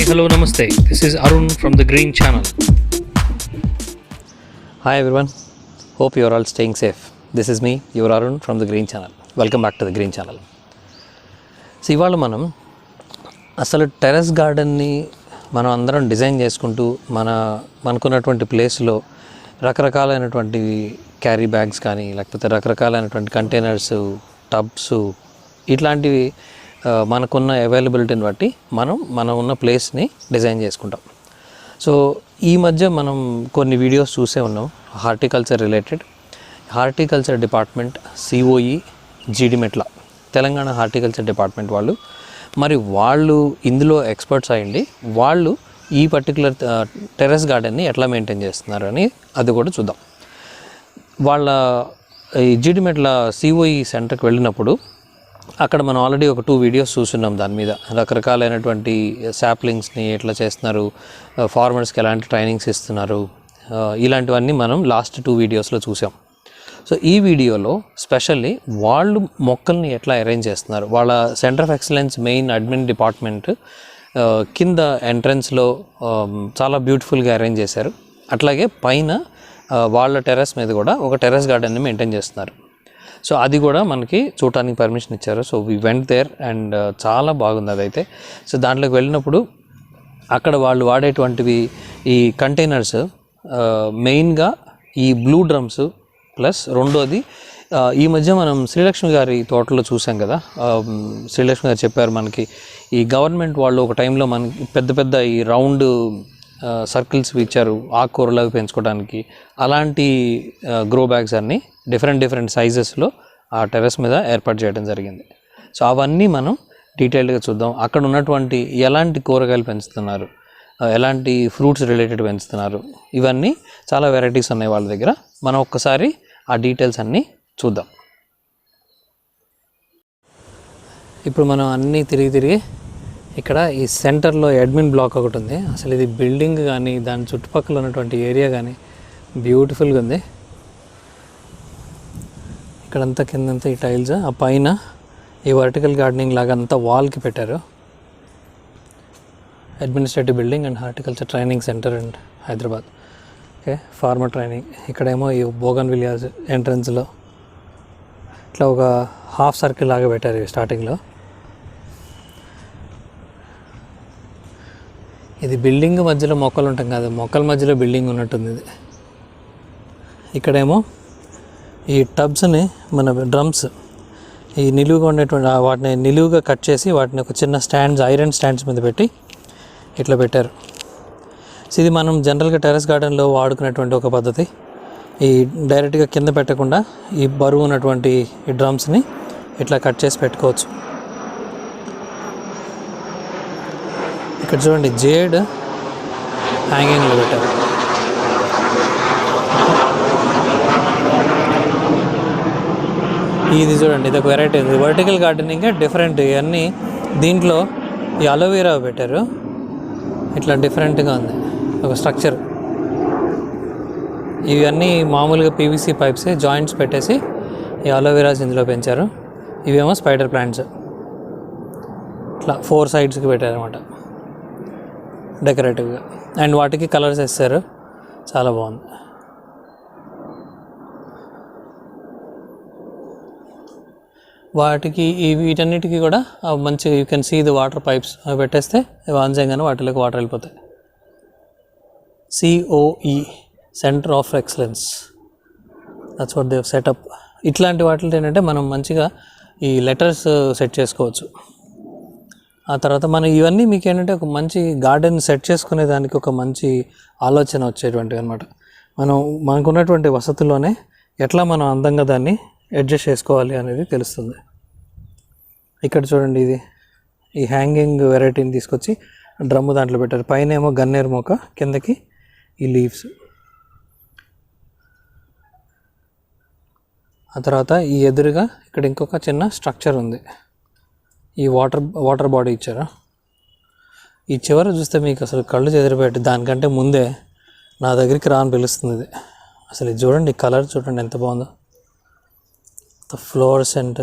hello, namaste. This is Arun from the Green Channel. Hi everyone, hope you are all staying safe. This is me, your Arun from the Green Channel. Welcome back to the Green Channel. So ఇవాళ మనం అసలు terrace గార్డెన్ని మనం అందరం design చేసుకుంటూ మనకున్నటువంటి ప్లేస్లో రకరకాలైనటువంటి carry bags కానీ లేకపోతే రకరకాలైనటువంటి కంటైనర్స్, టబ్స్ ఇట్లాంటివి మనకున్న అవైలబిలిటీని బట్టి మనం ఉన్న ప్లేస్ని డిజైన్ చేసుకుంటాం. సో ఈ మధ్య మనం కొన్ని వీడియోస్ చూసే ఉన్నాం horticulture related. Horticulture department COE Jeedimetla, Telangana horticulture department వాళ్ళు ఇందులో ఎక్స్పర్ట్స్ అయ్యండి. వాళ్ళు ఈ పర్టికులర్ టెర్రస్ గార్డెన్ని ఎట్లా మెయింటైన్ చేస్తున్నారు అని అది కూడా చూద్దాం. వాళ్ళ ఈ జీడిమెట్ల COE సెంటర్కి వెళ్ళినప్పుడు అక్కడ మనం ఆల్రెడీ ఒక 2 వీడియోస్ చూస్తున్నాం. దాని మీద రకరకాలైనటువంటి శాప్లింగ్స్ని ఎట్లా చేస్తున్నారు, ఫార్మర్స్కి ఎలాంటి ట్రైనింగ్స్ ఇస్తున్నారు, ఇలాంటివన్నీ మనం లాస్ట్ 2 వీడియోస్లో చూసాం. సో ఈ వీడియోలో స్పెషల్లీ వాళ్ళు మొక్కల్ని ఎట్లా అరేంజ్ చేస్తున్నారు, వాళ్ళ centre of excellence main admin department కింద ఎంట్రన్స్లో చాలా బ్యూటిఫుల్గా అరేంజ్ చేశారు. అట్లాగే పైన వాళ్ళ టెర్రస్ మీద కూడా ఒక టెర్రస్ గార్డెన్ని మెయింటైన్ చేస్తున్నారు. సో అది కూడా మనకి చూడటానికి పర్మిషన్ ఇచ్చారు. So we went there and చాలా బాగుంది అదైతే. సో దాంట్లోకి వెళ్ళినప్పుడు అక్కడ వాళ్ళు వాడేటువంటివి ఈ కంటైనర్స్ మెయిన్గా ఈ బ్లూ డ్రమ్స్ ప్లస్ రెండోది ఈ మధ్య మనం శ్రీలక్ష్మి గారి తోటలో చూసాం కదా. శ్రీలక్ష్మి గారు చెప్పారు మనకి ఈ గవర్నమెంట్ వాళ్ళు ఒక టైంలో మనకి పెద్ద పెద్ద ఈ రౌండ్ సర్కిల్స్ ఇచ్చారు ఆకుకూరలు అవి పెంచుకోవడానికి. అలాంటి గ్రో బ్యాగ్స్ అన్నీ డిఫరెంట్ సైజెస్లో ఆ టెర్రస్ మీద ఏర్పాటు చేయడం జరిగింది. సో అవన్నీ మనం డీటెయిల్డ్గా చూద్దాం. అక్కడ ఉన్నటువంటి ఎలాంటి కూరగాయలు పెంచుతున్నారు, ఎలాంటి ఫ్రూట్స్ రిలేటెడ్ పెంచుతున్నారు, ఇవన్నీ చాలా వెరైటీస్ ఉన్నాయి వాళ్ళ దగ్గర. మనం ఒక్కసారి ఆ డీటెయిల్స్ అన్నీ చూద్దాం. ఇప్పుడు మనం అన్నీ తిరిగి ఇక్కడ ఈ సెంటర్లో అడ్మిన్ బ్లాక్ ఒకటి ఉంది. అసలు ఇది బిల్డింగ్ కానీ దాని చుట్టుపక్కల ఉన్నటువంటి ఏరియా కానీ బ్యూటిఫుల్గా ఉంది. ఇక్కడంతా కిందంతా ఈ టైల్స్, ఆ పైన ఈ వర్టికల్ గార్డెనింగ్ లాగా అంతా వాల్కి పెట్టారు. Administrative building and horticulture training centre and Hyderabad. Okay, farmer training. ఇక్కడేమో ఈ బోగన్ విలియాస్ ఎంట్రన్స్లో ఇట్లా ఒక హాఫ్ సర్కిల్ లాగా పెట్టారు స్టార్టింగ్లో. ఇది బిల్డింగ్ మధ్యలో మొక్కలు ఉంటాం కాదు, మొక్కల మధ్యలో బిల్డింగ్ ఉన్నట్టుంది ఇది. ఇక్కడేమో ఈ టబ్స్ని మన డ్రమ్స్ ఈ నిలువుగా ఉండేటువంటి వాటిని నిలువుగా కట్ చేసి వాటిని ఒక చిన్న స్టాండ్స్, ఐరన్ స్టాండ్స్ మీద పెట్టి ఇట్లా పెట్టారు. సో ఇది మనం జనరల్గా టెర్రస్ గార్డెన్లో వాడుకునేటువంటి ఒక పద్ధతి. ఈ డైరెక్ట్గా కింద పెట్టకుండా ఈ బరువు ఉన్నటువంటి ఈ డ్రమ్స్ని ఇట్లా కట్ చేసి పెట్టుకోవచ్చు. ఇక్కడ చూడండి జేడ్ హ్యాంగింగ్లో పెట్టారు. ఇది చూడండి, ఇది ఒక వెరైటీ ఉంది. Vertical gardening different. ఇవన్నీ దీంట్లో ఈ అలోవెరా పెట్టారు. ఇట్లా డిఫరెంట్గా ఉంది ఒక స్ట్రక్చర్. ఇవన్నీ మామూలుగా PVC పైప్స్ జాయింట్స్ పెట్టేసి ఈ అలోవెరాస్ ఇందులో పెంచారు. ఇవేమో స్పైడర్ ప్లాంట్స్ ఇట్లా 4 సైడ్స్కి పెట్టారనమాట డెకరేటివ్గా. అండ్ వాటికి కలర్స్ వేస్తారు, చాలా బాగుంది. వాటికి వీటన్నిటికీ కూడా మంచిగా you can see the water pipes అవి పెట్టేస్తే అవి ఆన్ చేయగానే వాటిలోకి వాటర్ వెళ్ళిపోతాయి. COE centre of excellence, that's what they have set up. ఇట్లాంటి వాటిలో ఏంటంటే మనం మంచిగా ఈ లెటర్స్ సెట్ చేసుకోవచ్చు. ఆ తర్వాత మనం ఇవన్నీ మీకు ఏంటంటే ఒక మంచి గార్డెన్ సెట్ చేసుకునే దానికి ఒక మంచి ఆలోచన వచ్చేటువంటివి అనమాట. మనకున్నటువంటి వసతుల్లోనే ఎట్లా మనం అందంగా దాన్ని అడ్జస్ట్ చేసుకోవాలి అనేది తెలుస్తుంది. ఇక్కడ చూడండి, ఇది ఈ హ్యాంగింగ్ వెరైటీని తీసుకొచ్చి డ్రమ్ము దాంట్లో పెట్టారు. పైన ఏమో గన్నేరు మొక్క, కిందకి ఈ లీవ్స్. ఆ తర్వాత ఈ ఎదురుగా ఇక్కడ ఇంకొక చిన్న స్ట్రక్చర్ ఉంది. ఈ వాటర్ బాడీ ఇచ్చారు. ఈ చివర చూస్తే మీకు అసలు కళ్ళు చెదిరిపెట్టి దానికంటే ముందే నా దగ్గరికి రాని పిలుస్తుంది ఇది. అసలు ఇది చూడండి, కలర్ చూడండి ఎంత బాగుందో. ఫ్లోరసెంట్,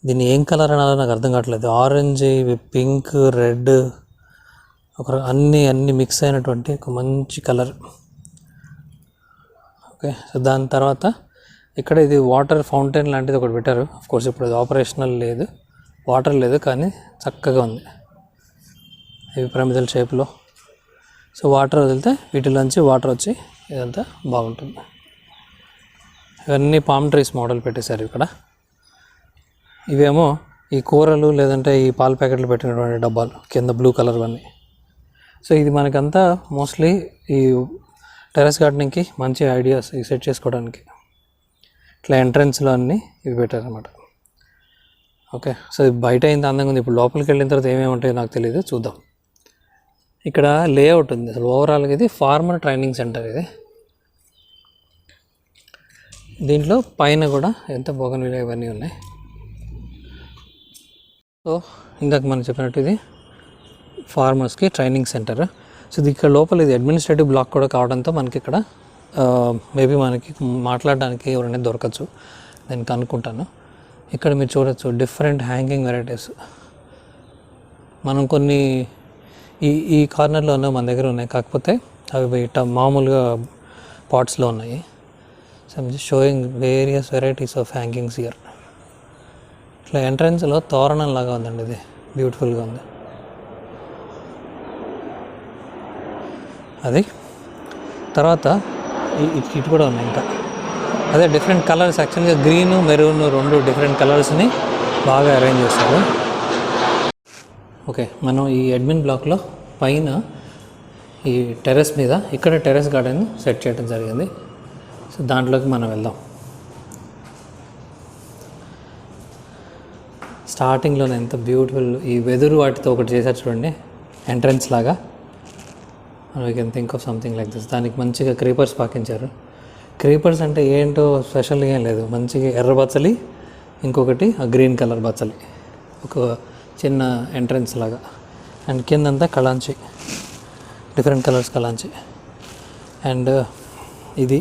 దీన్ని ఏం కలర్ అనాలో నాకు అర్థం కావట్లేదు. ఆరెంజ్, ఇవి పింక్, రెడ్, అన్ని మిక్స్ అయినటువంటి ఒక మంచి కలర్. ఓకే, సో దాని తర్వాత ఇక్కడ ఇది వాటర్ ఫౌంటైన్ లాంటిది ఒకటి పెట్టారు. కోర్స్ ఇప్పుడు అది ఆపరేషనల్ లేదు, వాటర్ లేదు, కానీ చక్కగా ఉంది. ఇవి పిరమిడల్ షేప్లో. సో వాటర్ వదిలితే వీటిలోంచి వాటర్ వచ్చి ఇదంతా బాగుంటుంది. ఇవన్నీ పామ్ ట్రీస్ మోడల్ పెట్టేశారు ఇక్కడ. ఇవేమో ఈ కూరలు లేదంటే ఈ పాల ప్యాకెట్లు పెట్టినటువంటి డబ్బాలు కింద బ్లూ కలర్ అన్నీ. సో ఇది మనకంతా మోస్ట్లీ ఈ టెర్రస్ గార్డెనింగ్కి మంచి ఐడియాస్ సెట్ చేసుకోవడానికి. ఇట్లా ఎంట్రన్స్లో అన్నీ ఇవి పెట్టారనమాట. ఓకే, సో బయట ఇంత అందంగా ఉంది. ఇప్పుడు లోపలికి వెళ్ళిన తర్వాత ఏమేమి ఉంటాయో నాకు తెలియదు, చూద్దాం. ఇక్కడ లేఅవుట్ ఉంది. అసలు ఓవరాల్గా ఇది ఫార్మర్ ట్రైనింగ్ సెంటర్. ఇది దీంట్లో పైన కూడా ఎంత బోగన్విల్లియా ఇవన్నీ ఉన్నాయి. సో ఇందాక మనం చెప్పినట్టు ఇది ఫార్మర్స్కి ట్రైనింగ్ సెంటర్. సో ఇది ఇక్కడ లోపల ఇది అడ్మినిస్ట్రేటివ్ బ్లాక్ కూడా కావడంతో మనకి ఇక్కడ మేబీ మనకి మాట్లాడడానికి ఎవరైనా దొరకచ్చు, నేను అనుకుంటాను. ఇక్కడ మీరు చూడొచ్చు డిఫరెంట్ హ్యాంగింగ్ వెరైటీస్. మనం కొన్ని ఈ కార్నర్లో ఉన్న మన దగ్గర ఉన్నాయి, కాకపోతే అవి మామూలుగా పాట్స్లో ఉన్నాయి. So I'm just showing various varieties of hangings here. ఇట్లా ఎంట్రన్స్లో తోరణం లాగా ఉందండి, ఇది బ్యూటిఫుల్గా ఉంది. అది తర్వాత ఇటు కూడా ఉన్నాయి ఇంకా. అదే డిఫరెంట్ కలర్స్, యాక్చువల్గా గ్రీన్ మెరూన్ రెండు డిఫరెంట్ కలర్స్ని బాగా అరేంజ్ చేస్తారు. ఓకే, మనం ఈ అడ్మిన్ బ్లాక్లో పైన ఈ టెర్రస్ మీద ఇక్కడ టెర్రస్ గార్డెన్ సెట్ చేయడం జరిగింది. సో దాంట్లోకి మనం వెళ్దాం. స్టార్టింగ్లో ఎంత బ్యూటిఫుల్ ఈ వెదురు వాటితో ఒకటి చేశారు చూడండి, ఎంట్రన్స్ లాగా. We can think of something like this. దానికి మంచిగా క్రీపర్స్ పాకించారు. క్రీపర్స్ అంటే ఏంటో స్పెషల్గా ఏం లేదు, మంచిగా ఎర్ర బచ్చలి, ఇంకొకటి ఆ గ్రీన్ కలర్ బచ్చలి, ఒక చిన్న ఎంట్రన్స్ లాగా. అండ్ కిందంతా కలాంచి, డిఫరెంట్ కలర్స్ కలాంచి. అండ్ ఇది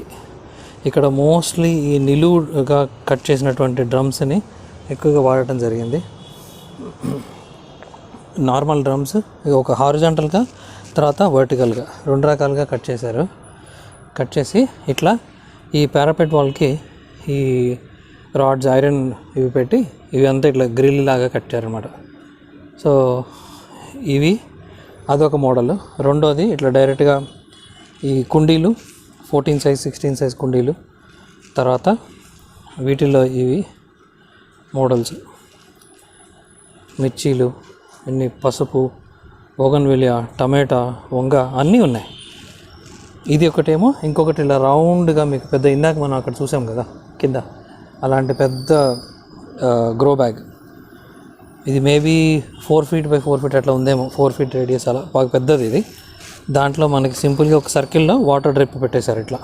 ఇక్కడ మోస్ట్లీ ఈ నిలువుగా కట్ చేసినటువంటి డ్రమ్స్ని ఎక్కువగా వాడటం జరిగింది. నార్మల్ డ్రమ్స్ ఒక హారిజాంటల్గా తర్వాత వర్టికల్గా రెండు రకాలుగా కట్ చేశారు. కట్ చేసి ఇట్లా ఈ పారాపెట్ వాల్కి ఈ రాడ్స్ ఐరన్ ఇవి పెట్టి ఇవి అంతా ఇట్లా గ్రిల్ లాగా కట్టారనమాట. సో ఇవి అదొక మోడల్. రెండోది ఇట్లా డైరెక్ట్గా ఈ కుండీలు 14 సైజ్ 16 సైజ్ కుండీలు. తర్వాత వీటిల్లో ఇవి మోడల్స్, మిర్చీలు, ఇన్ని పసుపు, బోగన్విలియా, టమాటా, వంగ అన్నీ ఉన్నాయి. ఇది ఒకటేమో, ఇంకొకటి ఇలా రౌండ్గా మీకు పెద్ద ఇందాక మనం అక్కడ చూసాం కదా కింద, అలాంటి పెద్ద గ్రో బ్యాగ్. ఇది మేబీ 4 feet by 4 feet అట్లా ఉందేమో, 4 feet రేడియస్, అలా బాగా పెద్దది ఇది. దాంట్లో మనకి సింపుల్గా ఒక సర్కిల్లో వాటర్ డ్రిప్ పెట్టేశారు, ఇట్లా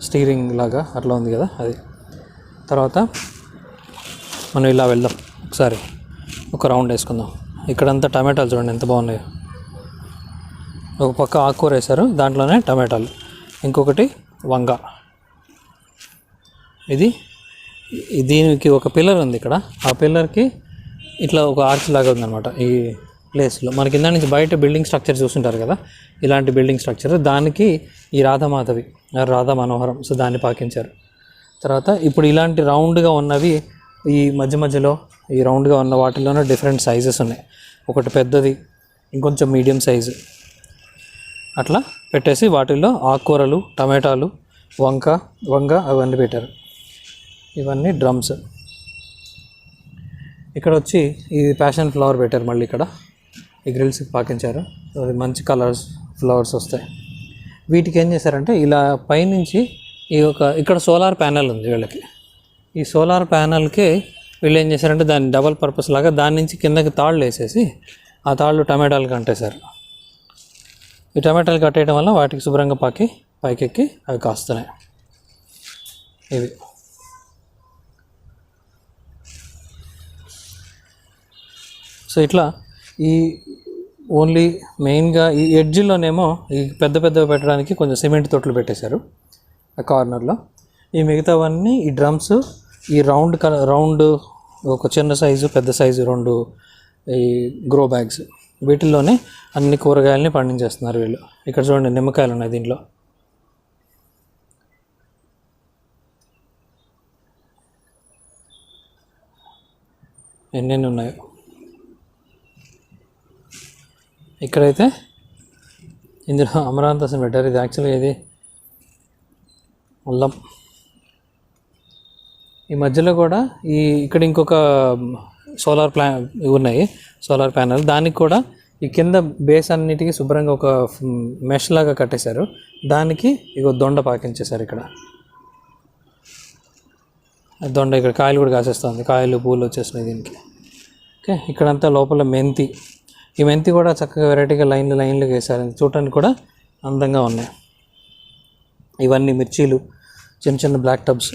స్టీరింగ్ లాగా అట్లా ఉంది కదా అది. తర్వాత మనం ఇలా వెళ్దాం, ఒకసారి ఒక రౌండ్ వేసుకుందాం. ఇక్కడంతా టమాటాలు చూడండి ఎంత బాగున్నాయో. ఒక పక్క ఆకుకూర వేశారు, దాంట్లోనే టమాటాలు, ఇంకొకటి వంగ. ఇది దీనికి ఒక పిల్లర్ ఉంది ఇక్కడ, ఆ పిల్లర్కి ఇట్లా ఒక ఆర్చ్ లాగా ఉందన్నమాట. ఈ ప్లేస్లో మనకి కింద నుంచి బయట బిల్డింగ్ స్ట్రక్చర్ చూస్తుంటారు కదా, ఇలాంటి బిల్డింగ్ స్ట్రక్చర్, దానికి ఈ రాధామాధవి, రాధా మనోహరం, సో దాన్ని పాకించారు. తర్వాత ఇప్పుడు ఇలాంటి రౌండ్గా ఉన్నవి ఈ మధ్యలో ఈ రౌండ్గా ఉన్న వాటిలోనే డిఫరెంట్ సైజెస్ ఉన్నాయి. ఒకటి పెద్దది, ఇంకొంచెం మీడియం సైజు, అట్లా పెట్టేసి వాటిల్లో ఆకుకూరలు, టమాటాలు, వంగ అవన్నీ పెట్టారు. ఇవన్నీ డ్రమ్స్. ఇక్కడ వచ్చి ఈ ప్యాషన్ ఫ్లవర్ పెట్టారు, మళ్ళీ ఇక్కడ ఈ గ్రిల్స్కి పాకించారు. అది మంచి కలర్స్ ఫ్లవర్స్ వస్తాయి. వీటికి ఏం చేశారంటే ఇలా పైనుంచి ఇక్కడ సోలార్ ప్యానెల్ ఉంది వీళ్ళకి. ఈ సోలార్ ప్యానెల్కి వీళ్ళు ఏం చేశారంటే దాన్ని డబల్ పర్పస్ లాగా దాని నుంచి కిందకి తాళ్ళు వేసేసి ఆ తాళ్ళు టమాటాలు కట్టేశారు. ఈ టమాటాలు కట్టేయడం వల్ల వాటికి శుభ్రంగా పైకెక్కి అవి కాస్తున్నాయి. ఇవి సో ఇట్లా ఈ ఓన్లీ మెయిన్గా ఈ ఎడ్జ్లోనేమో ఈ పెద్దవి పెట్టడానికి కొంచెం సిమెంట్ తొట్లు పెట్టేశారు ఆ కార్నర్లో. ఈ మిగతావన్నీ ఈ డ్రమ్స్, ఈ రౌండ్ ఒక చిన్న సైజు పెద్ద సైజు రెండు ఈ గ్రో బ్యాగ్స్, వీటిల్లోనే అన్ని కూరగాయలని పండించేస్తున్నారు వీళ్ళు. ఇక్కడ చూడండి నిమ్మకాయలు ఉన్నాయి దీంట్లో. ఎన్నెన్ని ఉన్నాయో. ఇక్కడైతే ఇందులో అమరాంతసం పెట్టారు. ఇది యాక్చువల్గా ఇది అల్లం. ఈ మధ్యలో కూడా ఇక్కడ ఇంకొక సోలార్ ఉన్నాయి, సోలార్ ప్యానెల్. దానికి కూడా ఈ కింద బేస్ అన్నిటికీ శుభ్రంగా ఒక మెష్ లాగా కట్టేశారు. దానికి ఇగో దొండ పాకించేశారు. ఇక్కడ దొండ, ఇక్కడ కాయలు కూడా కాసేస్తుంది, కాయలు పూలు వచ్చేసినాయి దీనికి. ఓకే, ఇక్కడంతా లోపల మెంతి. ఈ మెంతి కూడా చక్కగా వెరైటీగా లైన్లు వేశారు. చూడటానికి కూడా అందంగా ఉన్నాయి. ఇవన్నీ మిర్చీలు, చిన్న చిన్న బ్లాక్ టబ్స్.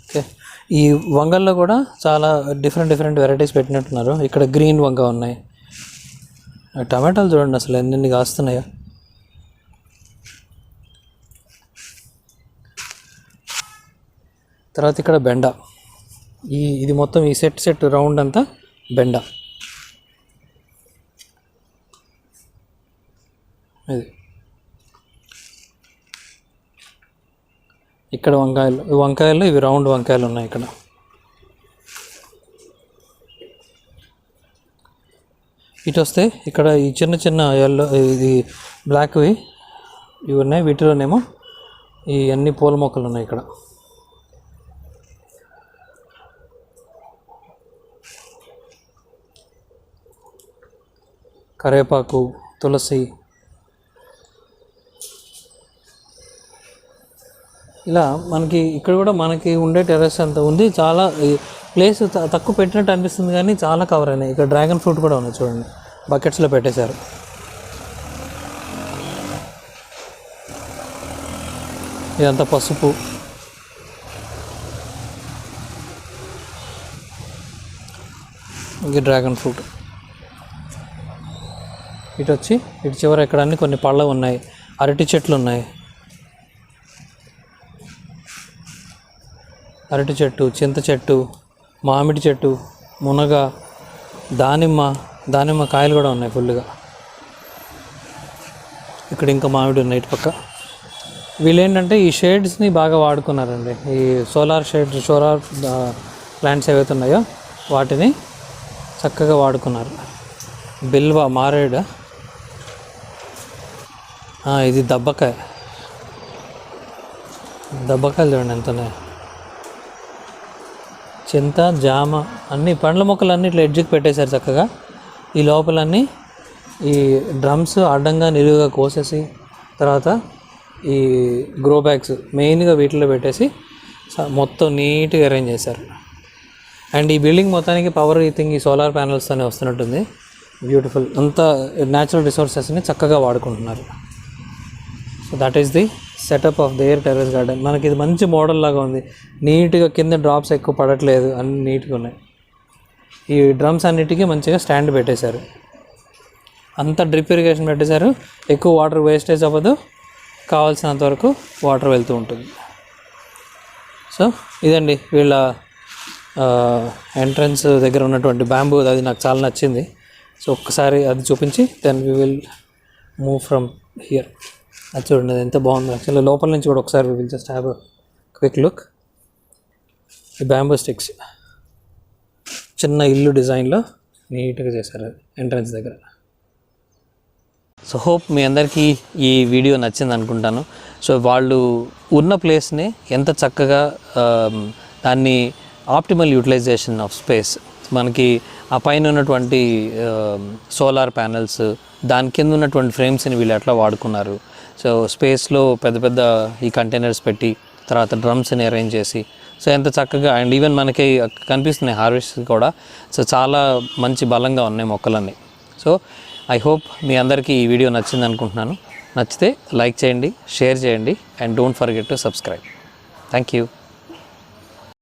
ఓకే, ఈ వంగల్లో కూడా చాలా డిఫరెంట్ వెరైటీస్ పెట్టినట్టున్నారు. ఇక్కడ గ్రీన్ వంగ ఉన్నాయి. టమాటాలు చూడండి అసలు ఎన్ని కాస్తున్నాయో. తర్వాత ఇక్కడ బెండ. ఇది మొత్తం ఈ సెట్ రౌండ్ అంతా బెండ. ఇది ఇక్కడ వంకాయలు ఇవి రౌండ్ వంకాయలు ఉన్నాయి ఇక్కడ. ఇటు వస్తే ఇక్కడ ఈ చిన్న ఎల్లో, ఇది బ్లాక్వి ఇవి ఉన్నాయి. వీటిలోనేమో ఈ అన్ని పూల మొక్కలు ఉన్నాయి ఇక్కడ. కరివేపాకు, తులసి, ఇలా మనకి ఇక్కడ కూడా మనకి ఉండే టెర్రస్ అంతా ఉంది. చాలా ప్లేస్ తక్కువ పెట్టినట్టు అనిపిస్తుంది కానీ చాలా కవర్ అయినాయి. ఇక్కడ డ్రాగన్ ఫ్రూట్ కూడా ఉంది చూడండి, బకెట్స్లో పెట్టేశారు. ఇదంతా పసుపు. ఇది డ్రాగన్ ఫ్రూట్. ఇటు చివర ఇక్కడ అన్ని కొన్ని పళ్ళు ఉన్నాయి, అరటి చెట్లు ఉన్నాయి. అరటి చెట్టు, చింత చెట్టు, మామిడి చెట్టు, మునగ, దానిమ్మ కాయలు కూడా ఉన్నాయి ఫుల్గా. ఇక్కడ ఇంకా మామిడి ఉన్నాయి ఇటు పక్క. వీళ్ళు ఏంటంటే ఈ షేడ్స్ని బాగా వాడుకున్నారండి. ఈ సోలార్ ప్లాంట్స్ ఏవైతే ఉన్నాయో వాటిని చక్కగా వాడుకున్నారు. బిల్వ, మారేడు, ఇది దబ్బకాయలు చూడండి ఎంత ఉన్నాయి. చింత, జామ, అన్ని పండ్ల మొక్కలు అన్నీ ఇట్లా ఎడ్జ్కి పెట్టేశారు చక్కగా. ఈ లోపలన్నీ ఈ డ్రమ్స్ అడ్డంగా నిలువుగా కోసేసి తర్వాత ఈ గ్రో బ్యాగ్స్ మెయిన్గా వీటిలో పెట్టేసి మొత్తం నీట్గా అరేంజ్ చేశారు. అండ్ ఈ బిల్డింగ్ మొత్తానికి పవర్ ఈ సోలార్ ప్యానల్స్తోనే వస్తున్నట్టుంది. బ్యూటిఫుల్. అంతా న్యాచురల్ రిసోర్సెస్ని చక్కగా వాడుకుంటున్నారు. So that is the setup of their terrace garden. మనకి ఇది మంచి మోడల్ లాగా ఉంది. నీట్గా కింద డ్రాప్స్ ఎక్కువ పడట్లేదు, అన్ని నీట్గా ఉన్నాయి. ఈ డ్రమ్స్ అన్నిటికీ మంచిగా స్టాండ్ పెట్టేశారు. అంతా డ్రిప్ ఇరిగేషన్ పెట్టేశారు. ఎక్కువ వాటర్ వేస్టేజ్ అవ్వదు, కావాల్సినంత వరకు వాటర్ వెళ్తూ ఉంటుంది. సో ఇదండి వీళ్ళ ఎంట్రన్స్ దగ్గర ఉన్నటువంటి బ్యాంబూ. అది నాకు చాలా నచ్చింది. సో ఒక్కసారి అది చూపించి then we will move from here. అది చూడండి అది ఎంత బాగుంది. యాక్చువల్లీ లోపల నుంచి కూడా ఒకసారి we will just have a quick look. ఈ బ్యాంబూ స్టిక్స్ చిన్న ఇల్లు డిజైన్లో నీట్గా చేశారు ఎంట్రన్స్ దగ్గర. సో హోప్ మీ అందరికీ ఈ వీడియో నచ్చింది అనుకుంటాను. సో వాళ్ళు ఉన్న ప్లేస్ని ఎంత చక్కగా దాన్ని ఆప్టిమల్ యూటిలైజేషన్ ఆఫ్ స్పేస్, మనకి ఆ పైన ఉన్నటువంటి సోలార్ ప్యానెల్స్, దాని కింద ఉన్నటువంటి ఫ్రేమ్స్ని వీళ్ళు ఎట్లా వాడుకున్నారు. సో స్పేస్లో పెద్ద ఈ కంటైనర్స్ పెట్టి తర్వాత డ్రమ్స్ని అరేంజ్ చేసి సో ఎంత చక్కగా. అండ్ ఈవెన్ మనకి కనిపిస్తున్నాయి హార్వెస్ట్ కూడా. సో చాలా మంచి బలంగా ఉన్నాయి మొక్కలన్నీ. సో ఐ హోప్ మీ అందరికీ ఈ వీడియో నచ్చింది అనుకుంటున్నాను. నచ్చితే లైక్ చేయండి, షేర్ చేయండి and don't forget to subscribe. Thank you.